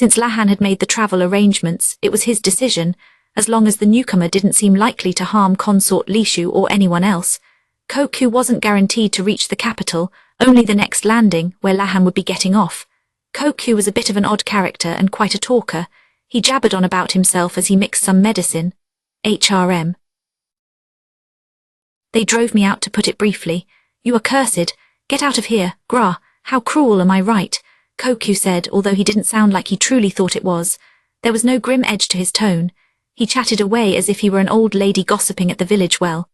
Since Lahan had made the travel arrangements, it was his decision, as long as the newcomer didn't seem likely to harm Consort Lishu or anyone else. Kokyu wasn't guaranteed to reach the capital, only the next landing, where Lahan would be getting off. Kokyu was a bit of an odd character and quite a talker. He jabbered on about himself as he mixed some medicine. HRM. They drove me out, to put it briefly. You are cursed. Get out of here, Gra. How cruel, am I right? Kokyu said, although he didn't sound like he truly thought it was. There was no grim edge to his tone. He chatted away as if he were an old lady gossiping at the village well.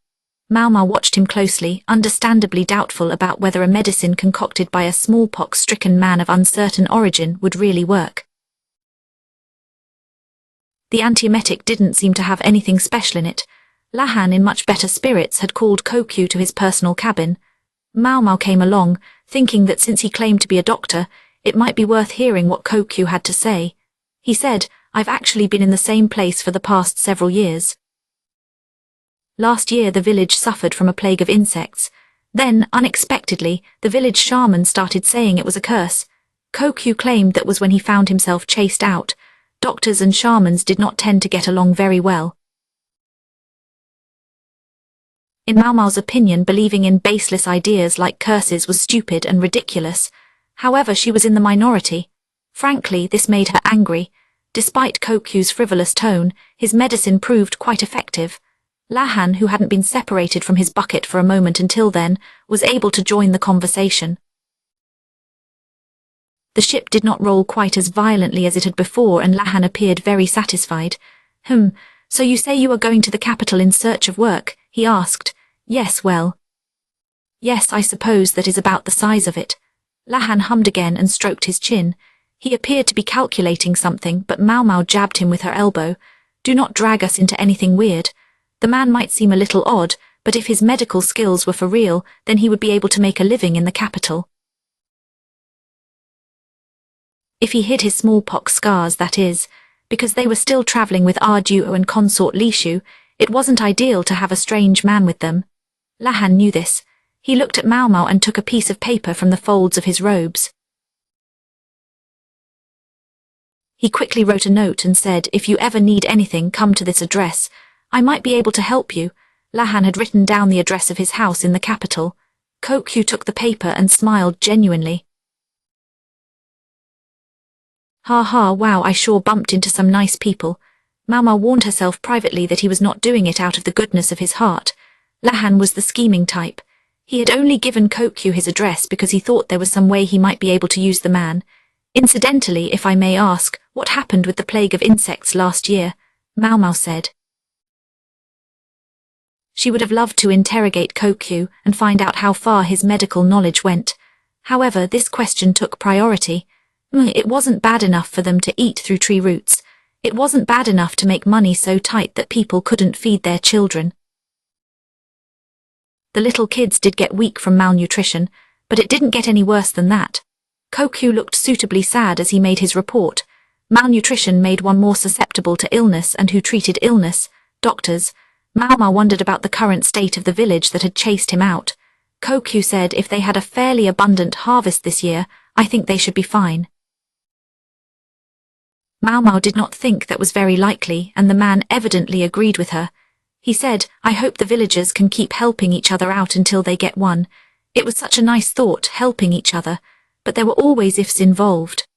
Maomao watched him closely, understandably doubtful about whether a medicine concocted by a smallpox-stricken man of uncertain origin would really work. The antiemetic didn't seem to have anything special in it. Lahan, in much better spirits, had called Kokyu to his personal cabin. Maomao came along, thinking that since he claimed to be a doctor, it might be worth hearing what Kokyu had to say. He said, I've actually been in the same place for the past several years. Last year the village suffered from a plague of insects. Then, unexpectedly, the village shaman started saying it was a curse. Kokyu claimed that was when he found himself chased out. Doctors and shamans did not tend to get along very well. In Maomao's opinion, believing in baseless ideas like curses was stupid and ridiculous. However, she was in the minority. Frankly, this made her angry. Despite Kokyu's frivolous tone, his medicine proved quite effective. Lahan, who hadn't been separated from his bucket for a moment until then, was able to join the conversation. The ship did not roll quite as violently as it had before, and Lahan appeared very satisfied. So you say you are going to the capital in search of work? He asked. Yes, well. Yes, I suppose that is about the size of it. Lahan hummed again and stroked his chin. He appeared to be calculating something, but Maomao jabbed him with her elbow. Do not drag us into anything weird. The man might seem a little odd, but if his medical skills were for real, then he would be able to make a living in the capital. If he hid his smallpox scars, that is, because they were still travelling with Arduo and Consort Lishu, it wasn't ideal to have a strange man with them. Lahan knew this. He looked at Maomao and took a piece of paper from the folds of his robes. He quickly wrote a note and said, if you ever need anything, come to this address. I might be able to help you. Lahan had written down the address of his house in the capital. Kokyu took the paper and smiled genuinely. Ha ha, wow, I sure bumped into some nice people. Maomao warned herself privately that he was not doing it out of the goodness of his heart. Lahan was the scheming type. He had only given Kokyu his address because he thought there was some way he might be able to use the man. Incidentally, if I may ask, what happened with the plague of insects last year? Maomao said. She would have loved to interrogate Kokyu and find out how far his medical knowledge went. However, this question took priority. It wasn't bad enough for them to eat through tree roots. It wasn't bad enough to make money so tight that people couldn't feed their children. The little kids did get weak from malnutrition, but it didn't get any worse than that. Kokyu looked suitably sad as he made his report. Malnutrition made one more susceptible to illness, and who treated illness? Doctors. Maomao wondered about the current state of the village that had chased him out. Kokyu said if they had a fairly abundant harvest this year, I think they should be fine. Maomao did not think that was very likely, and the man evidently agreed with her. He said, I hope the villagers can keep helping each other out until they get one. It was such a nice thought, helping each other, but there were always ifs involved.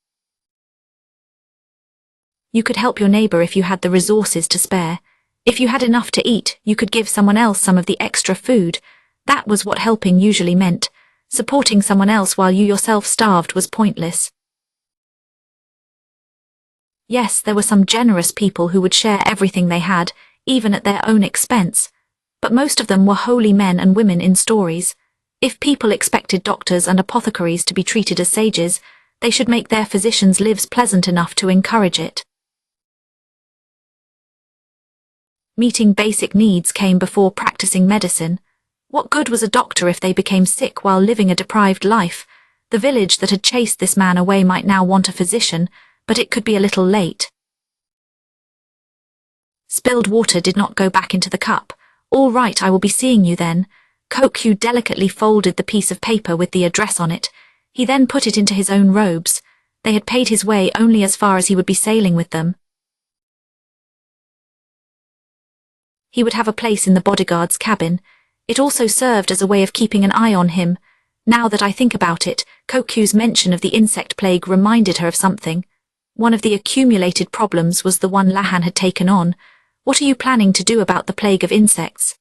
You could help your neighbor if you had the resources to spare. If you had enough to eat, you could give someone else some of the extra food. That was what helping usually meant. Supporting someone else while you yourself starved was pointless. Yes, there were some generous people who would share everything they had, even at their own expense. But most of them were holy men and women in stories. If people expected doctors and apothecaries to be treated as sages, they should make their physicians' lives pleasant enough to encourage it. Meeting basic needs came before practicing medicine. What good was a doctor if they became sick while living a deprived life? The village that had chased this man away might now want a physician, but it could be a little late. Spilled water did not go back into the cup. All right, I will be seeing you then. Kokyu delicately folded the piece of paper with the address on it. He then put it into his own robes. They had paid his way only as far as he would be sailing with them. He would have a place in the bodyguard's cabin. It also served as a way of keeping an eye on him. Now that I think about it, Kokyu's mention of the insect plague reminded her of something. One of the accumulated problems was the one Lahan had taken on. What are you planning to do about the plague of insects?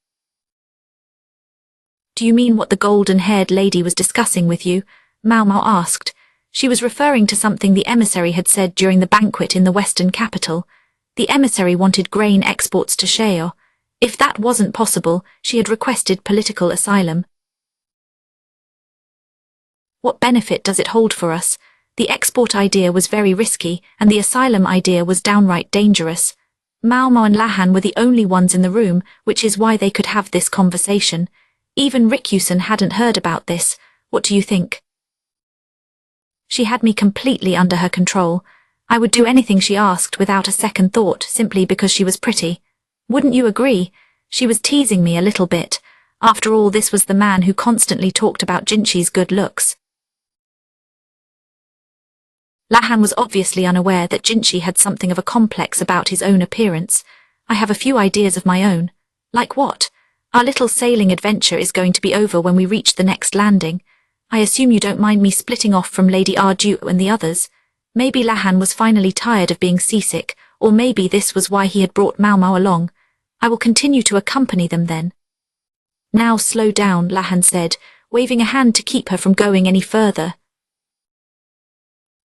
Do you mean what the golden-haired lady was discussing with you? Maomao asked. She was referring to something the emissary had said during the banquet in the western capital. The emissary wanted grain exports to Sheo. If that wasn't possible, she had requested political asylum. What benefit does it hold for us? The export idea was very risky, and the asylum idea was downright dangerous. Maomao and Lahan were the only ones in the room, which is why they could have this conversation. Even Rikyusen hadn't heard about this. What do you think? She had me completely under her control. I would do anything she asked without a second thought, simply because she was pretty. Wouldn't you agree? She was teasing me a little bit. After all, this was the man who constantly talked about Jinshi's good looks. Lahan was obviously unaware that Jinshi had something of a complex about his own appearance. I have a few ideas of my own. Like what? Our little sailing adventure is going to be over when we reach the next landing. I assume you don't mind me splitting off from Lady Arju and the others. Maybe Lahan was finally tired of being seasick, or maybe this was why he had brought Maomao along. I will continue to accompany them then. Now slow down, Lahan said, waving a hand to keep her from going any further.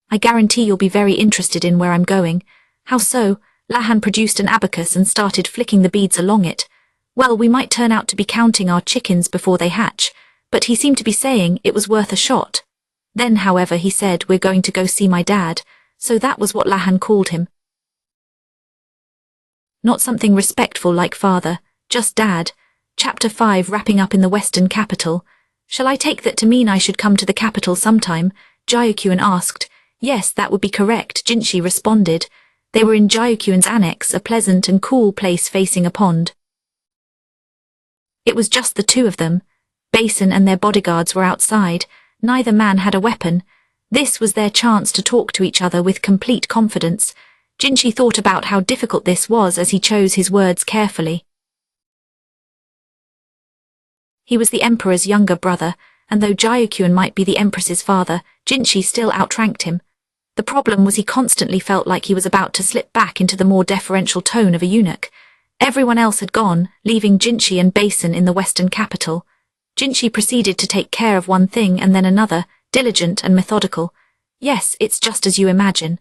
I guarantee you'll be very interested in where I'm going. How so? Lahan produced an abacus and started flicking the beads along it. Well, we might turn out to be counting our chickens before they hatch, but he seemed to be saying it was worth a shot. Then, however, he said, we're going to go see my dad, so that was what Lahan called him. Not something respectful like father, just dad. Chapter 5 wrapping up in the western capital. Shall I take that to mean I should come to the capital sometime? Gyukyuan asked. Yes, that would be correct, Jinshi responded. They were in Gyukyuan's annex, a pleasant and cool place facing a pond. It was just the two of them. Basin and their bodyguards were outside. Neither man had a weapon. This was their chance to talk to each other with complete confidence. Jinshi thought about how difficult this was as he chose his words carefully. He was the emperor's younger brother, and though Gyukyuan might be the empress's father, Jinshi still outranked him. The problem was he constantly felt like he was about to slip back into the more deferential tone of a eunuch. Everyone else had gone, leaving Jinshi and Basin in the western capital. Jinshi proceeded to take care of one thing and then another, diligent and methodical. Yes, it's just as you imagine.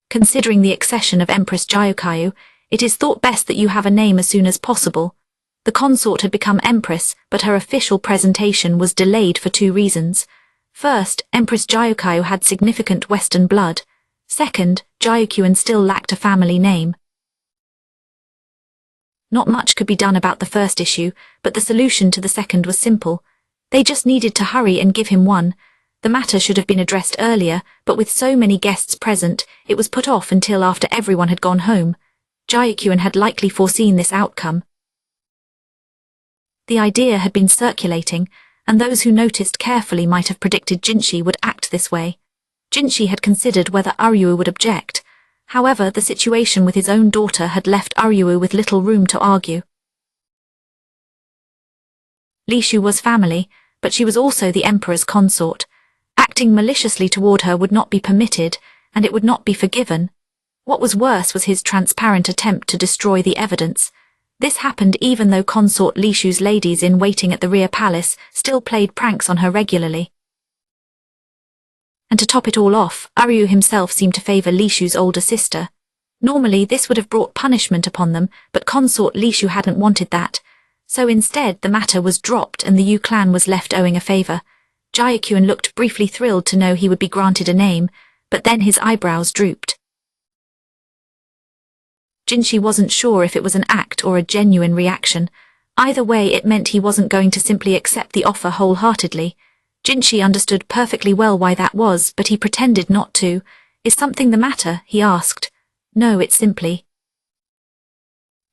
Considering the accession of Empress Gyukayu, it is thought best that you have a name as soon as possible. The consort had become empress, but her official presentation was delayed for 2 reasons. First, Empress Gyukayu had significant Western blood. Second, Gyukyuan still lacked a family name. Not much could be done about the first issue, but the solution to the second was simple. They just needed to hurry and give him one. The matter should have been addressed earlier, but with so many guests present, it was put off until after everyone had gone home. Gyukyuan had likely foreseen this outcome. The idea had been circulating, and those who noticed carefully might have predicted Jinshi would act this way. Jinshi had considered whether Aryu would object. However, the situation with his own daughter had left Aryu with little room to argue. Lishu was family, but she was also the emperor's consort. Acting maliciously toward her would not be permitted, and it would not be forgiven. What was worse was his transparent attempt to destroy the evidence. This happened even though consort Lishu's ladies in waiting at the rear palace still played pranks on her regularly. And to top it all off, Aryu himself seemed to favor Lishu's older sister. Normally this would have brought punishment upon them, but consort Lishu hadn't wanted that. So instead the matter was dropped and the Yu clan was left owing a favor. Gyukyuan looked briefly thrilled to know he would be granted a name, but then his eyebrows drooped. Jinshi wasn't sure if it was an act or a genuine reaction. Either way, it meant he wasn't going to simply accept the offer wholeheartedly. Jinshi understood perfectly well why that was, but he pretended not to. Is something the matter? He asked. No, it's simply.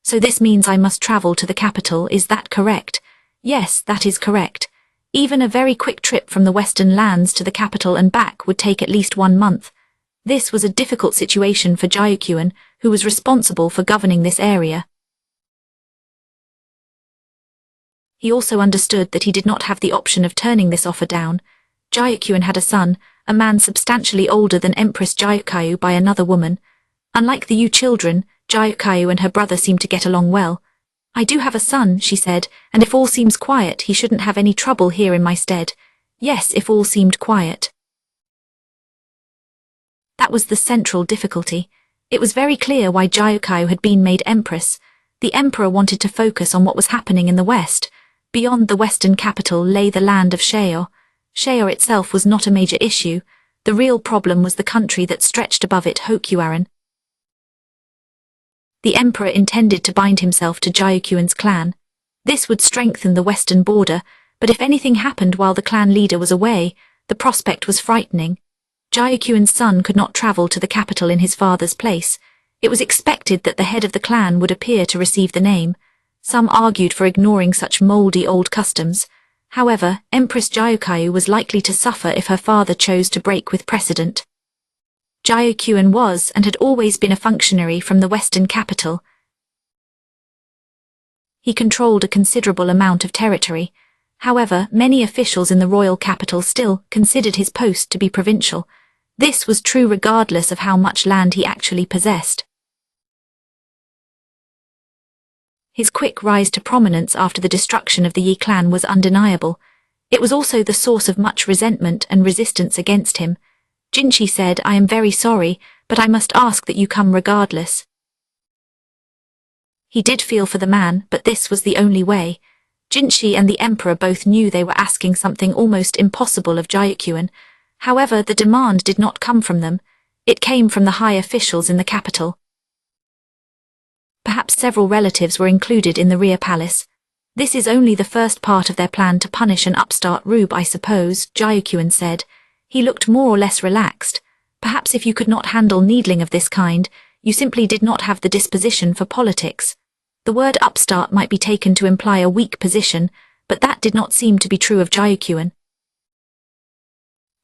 So this means I must travel to the capital, is that correct? Yes, that is correct. Even a very quick trip from the western lands to the capital and back would take at least 1 month. This was a difficult situation for Gyukyuan, who was responsible for governing this area. He also understood that he did not have the option of turning this offer down. Gyukyuan had a son, a man substantially older than Empress Gyukayu by another woman. Unlike the Yu children, Gyukayu and her brother seemed to get along well. "I do have a son," she said, "and if all seems quiet, he shouldn't have any trouble here in my stead." Yes, if all seemed quiet. That was the central difficulty. It was very clear why Gyukayu had been made empress. The emperor wanted to focus on what was happening in the west. Beyond the western capital lay the land of Sheo. Sheo itself was not a major issue. The real problem was the country that stretched above it, Hokyuaran. The emperor intended to bind himself to Gyukyuan's clan. This would strengthen the western border, but if anything happened while the clan leader was away, the prospect was frightening. Gyukyuan's son could not travel to the capital in his father's place. It was expected that the head of the clan would appear to receive the name. Some argued for ignoring such mouldy old customs. However, Empress Gyukayu was likely to suffer if her father chose to break with precedent. Gyukyuan was and had always been a functionary from the western capital. He controlled a considerable amount of territory. However, many officials in the royal capital still considered his post to be provincial. This was true regardless of how much land he actually possessed. His quick rise to prominence after the destruction of the Yi clan was undeniable. It was also the source of much resentment and resistance against him. Jinshi said, "I am very sorry, but I must ask that you come regardless." He did feel for the man, but this was the only way. Jinshi and the emperor both knew they were asking something almost impossible of Gyukyuan. However, the demand did not come from them. It came from the high officials in the capital. Perhaps several relatives were included in the rear palace. "This is only the first part of their plan to punish an upstart rube, I suppose," Gyukyuan said. He looked more or less relaxed. "Perhaps if you could not handle needling of this kind, you simply did not have the disposition for politics." The word upstart might be taken to imply a weak position, but that did not seem to be true of Gyukyuan.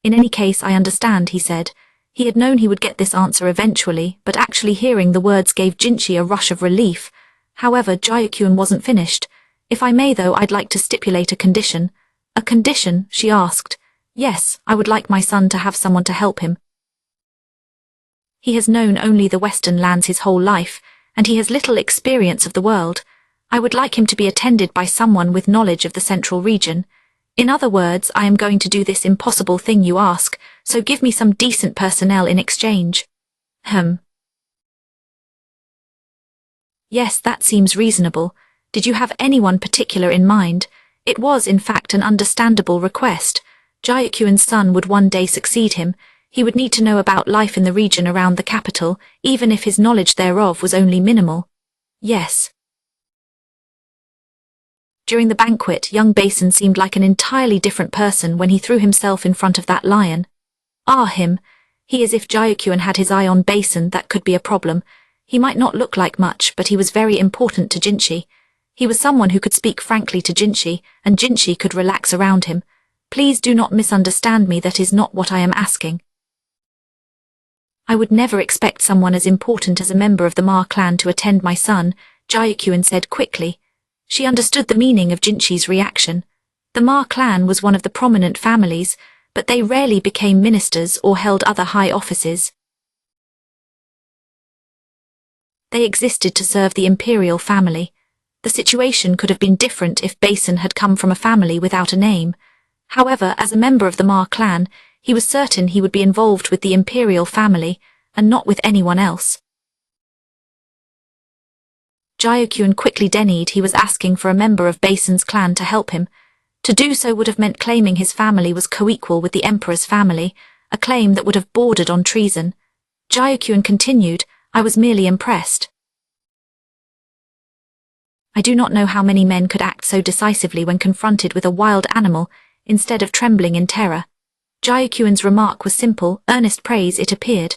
"In any case, I understand," he said. He had known he would get this answer eventually, but actually hearing the words gave Jinshi a rush of relief. However, Gyukyuan wasn't finished. "If I may though, I'd like to stipulate a condition." "A condition?" she asked. "Yes, I would like my son to have someone to help him. He has known only the western lands his whole life, and he has little experience of the world. I would like him to be attended by someone with knowledge of the central region. In other words, I am going to do this impossible thing you ask, so give me some decent personnel in exchange." "Yes, that seems reasonable. Did you have anyone particular in mind?" It was, in fact, an understandable request. Gyukyuan's son would one day succeed him. He would need to know about life in the region around the capital, even if his knowledge thereof was only minimal. Yes. During the banquet, young Basin seemed like an entirely different person when he threw himself in front of that lion. Him. He as if Gyukyuan had his eye on Basin, that could be a problem. He might not look like much, but he was very important to Jinshi. He was someone who could speak frankly to Jinshi, and Jinshi could relax around him. "Please do not misunderstand me, that is not what I am asking. I would never expect someone as important as a member of the Ma clan to attend my son," Gyukyuan said quickly. She understood the meaning of Jinshi's reaction. The Ma clan was one of the prominent families, but they rarely became ministers or held other high offices. They existed to serve the imperial family. The situation could have been different if Basin had come from a family without a name. However, as a member of the Ma clan, he was certain he would be involved with the imperial family, and not with anyone else. Gyukyuan quickly denied he was asking for a member of Basin's clan to help him. To do so would have meant claiming his family was co-equal with the emperor's family, a claim that would have bordered on treason. Gyukyuan continued, "I was merely impressed. I do not know how many men could act so decisively when confronted with a wild animal, instead of trembling in terror." Gyukyuan's remark was simple, earnest praise it appeared.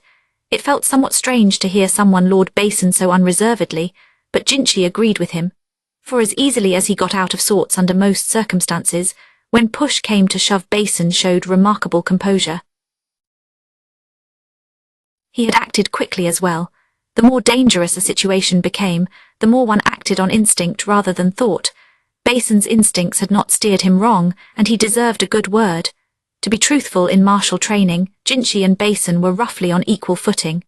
It felt somewhat strange to hear someone laud Basin so unreservedly, but Jinshi agreed with him. For as easily as he got out of sorts under most circumstances, When push came to shove, Basin showed remarkable composure. He had acted quickly as well. The more dangerous a situation became, the more one acted on instinct rather than thought. Basin's instincts had not steered him wrong, and he deserved a good word. To be truthful, in martial training, Jinshi and Basin were roughly on equal footing.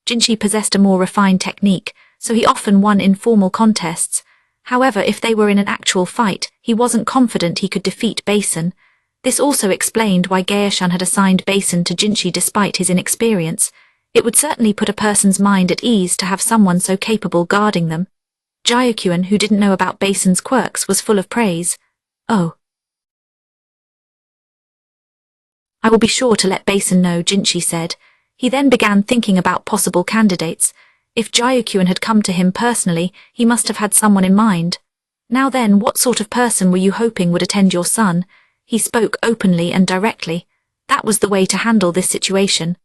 Jinshi possessed a more refined technique, so he often won informal contests. However, if they were in an actual fight, he wasn't confident he could defeat Basin. This also explained why Gaoshan had assigned Basin to Jinshi despite his inexperience. It would certainly put a person's mind at ease to have someone so capable guarding them. Gyukyuan, who didn't know about Basin's quirks, was full of praise. "Oh. I will be sure to let Basin know," Jinshi said. He then began thinking about possible candidates. If Gyukyuan had come to him personally, he must have had someone in mind. "Now then, what sort of person were you hoping would attend your son?" He spoke openly and directly. That was the way to handle this situation.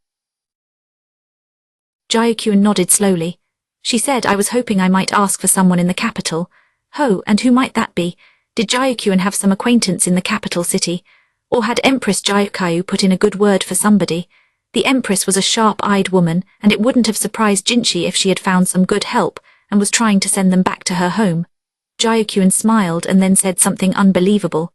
Gyukyuan nodded slowly. "She said I was hoping I might ask for someone in the capital." "Oh, and who might that be? Did Gyukyuan have some acquaintance in the capital city? Or had Empress Gyukayu put in a good word for somebody?" The Empress was a sharp-eyed woman, and it wouldn't have surprised Jinshi if she had found some good help and was trying to send them back to her home. Gyukyuan smiled and then said something unbelievable.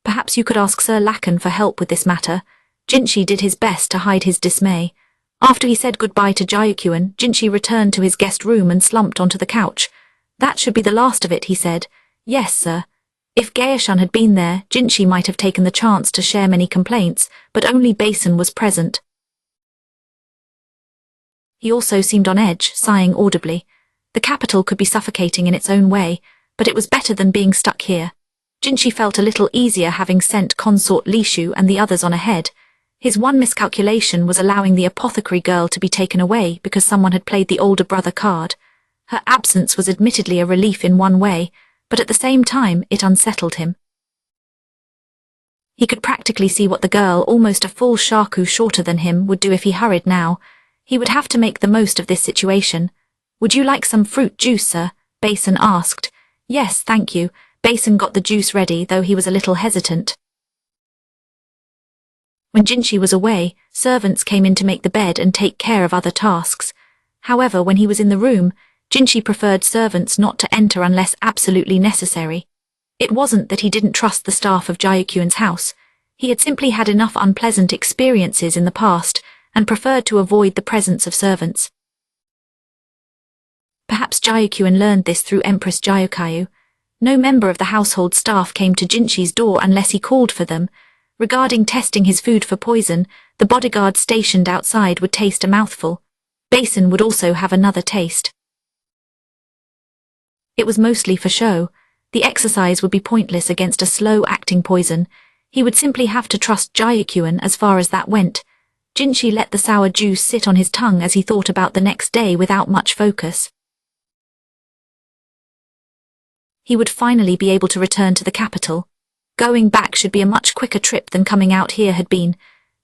"Perhaps you could ask Sir Lakan for help with this matter." Jinshi did his best to hide his dismay. After he said goodbye to Gyukyuan, Jinshi returned to his guest room and slumped onto the couch. "That should be the last of it," he said. "Yes, sir." If Gaoshan had been there, Jinshi might have taken the chance to share many complaints, but only Basin was present. He also seemed on edge, sighing audibly. The capital could be suffocating in its own way, but it was better than being stuck here. Jinshi felt a little easier having sent consort Lishu and the others on ahead. His one miscalculation was allowing the apothecary girl to be taken away because someone had played the older brother card. Her absence was admittedly a relief in one way, but at the same time it unsettled him. He could practically see what the girl, almost a full shaku shorter than him, would do if he hurried now. He would have to make the most of this situation. "Would you like some fruit juice, sir?" Basin asked. "Yes, thank you." Basin got the juice ready, though he was a little hesitant. When Jinshi was away, servants came in to make the bed and take care of other tasks. However, when he was in the room, Jinshi preferred servants not to enter unless absolutely necessary. It wasn't that he didn't trust the staff of Gyukyuan's house. He had simply had enough unpleasant experiences in the past and preferred to avoid the presence of servants. Perhaps Gyukyuan learned this through Empress Gyukayu. No member of the household staff came to Jinshi's door unless he called for them. Regarding testing his food for poison, the bodyguard stationed outside would taste a mouthful. Basin would also have another taste. It was mostly for show. The exercise would be pointless against a slow-acting poison. He would simply have to trust Gyukyuan as far as that went. Jinshi let the sour juice sit on his tongue as he thought about the next day without much focus. He would finally be able to return to the capital. Going back should be a much quicker trip than coming out here had been.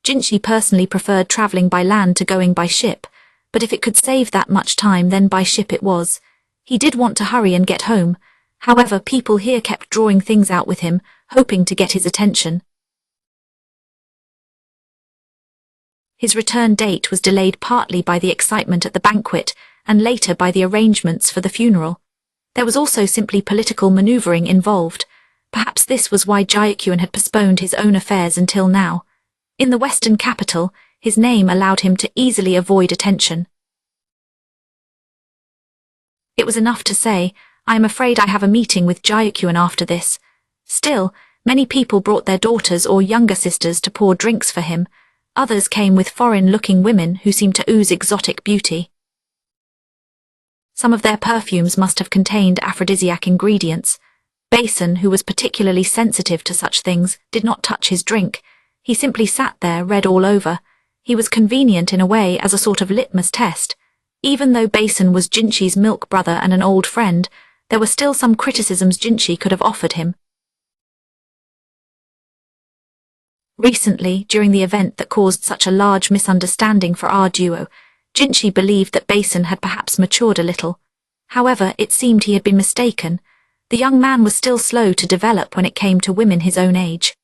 Jinshi personally preferred traveling by land to going by ship, but if it could save that much time, then by ship it was. He did want to hurry and get home. However, people here kept drawing things out with him, hoping to get his attention. His return date was delayed partly by the excitement at the banquet and later by the arrangements for the funeral. There was also simply political maneuvering involved. Perhaps this was why Gyukyuan had postponed his own affairs until now. In the western capital, his name allowed him to easily avoid attention. It was enough to say, "I am afraid I have a meeting with Gyukyuan after this." Still, many people brought their daughters or younger sisters to pour drinks for him. Others came with foreign-looking women who seemed to ooze exotic beauty. Some of their perfumes must have contained aphrodisiac ingredients. Basin, who was particularly sensitive to such things, did not touch his drink. He simply sat there, red all over. He was convenient in a way as a sort of litmus test. Even though Basin was Jinshi's milk brother and an old friend, there were still some criticisms Jinshi could have offered him. Recently, during the event that caused such a large misunderstanding for our duo, Jinshi believed that Basin had perhaps matured a little. However, it seemed he had been mistaken. The young man was still slow to develop when it came to women his own age.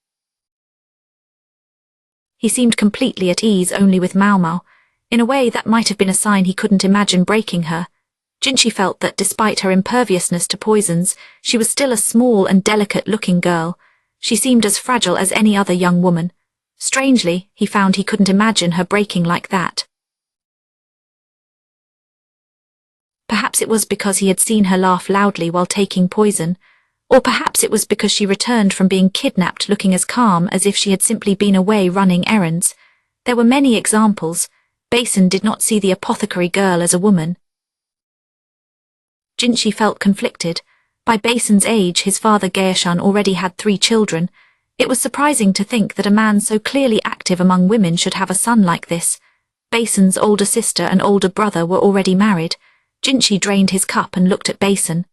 He seemed completely at ease only with Maomao. In a way that might have been a sign he couldn't imagine breaking her. Jinchi felt that despite her imperviousness to poisons, she was still a small and delicate-looking girl. She seemed as fragile as any other young woman. Strangely, he found he couldn't imagine her breaking like that. Perhaps it was because he had seen her laugh loudly while taking poison, or perhaps it was because she returned from being kidnapped looking as calm as if she had simply been away running errands. There were many examples. Basin did not see the apothecary girl as a woman. Jinchi felt conflicted. By Basin's age, his father Gaoshan already had 3 children. It was surprising to think that a man so clearly active among women should have a son like this. Basin's older sister and older brother were already married. Jinchi drained his cup and looked at Basin.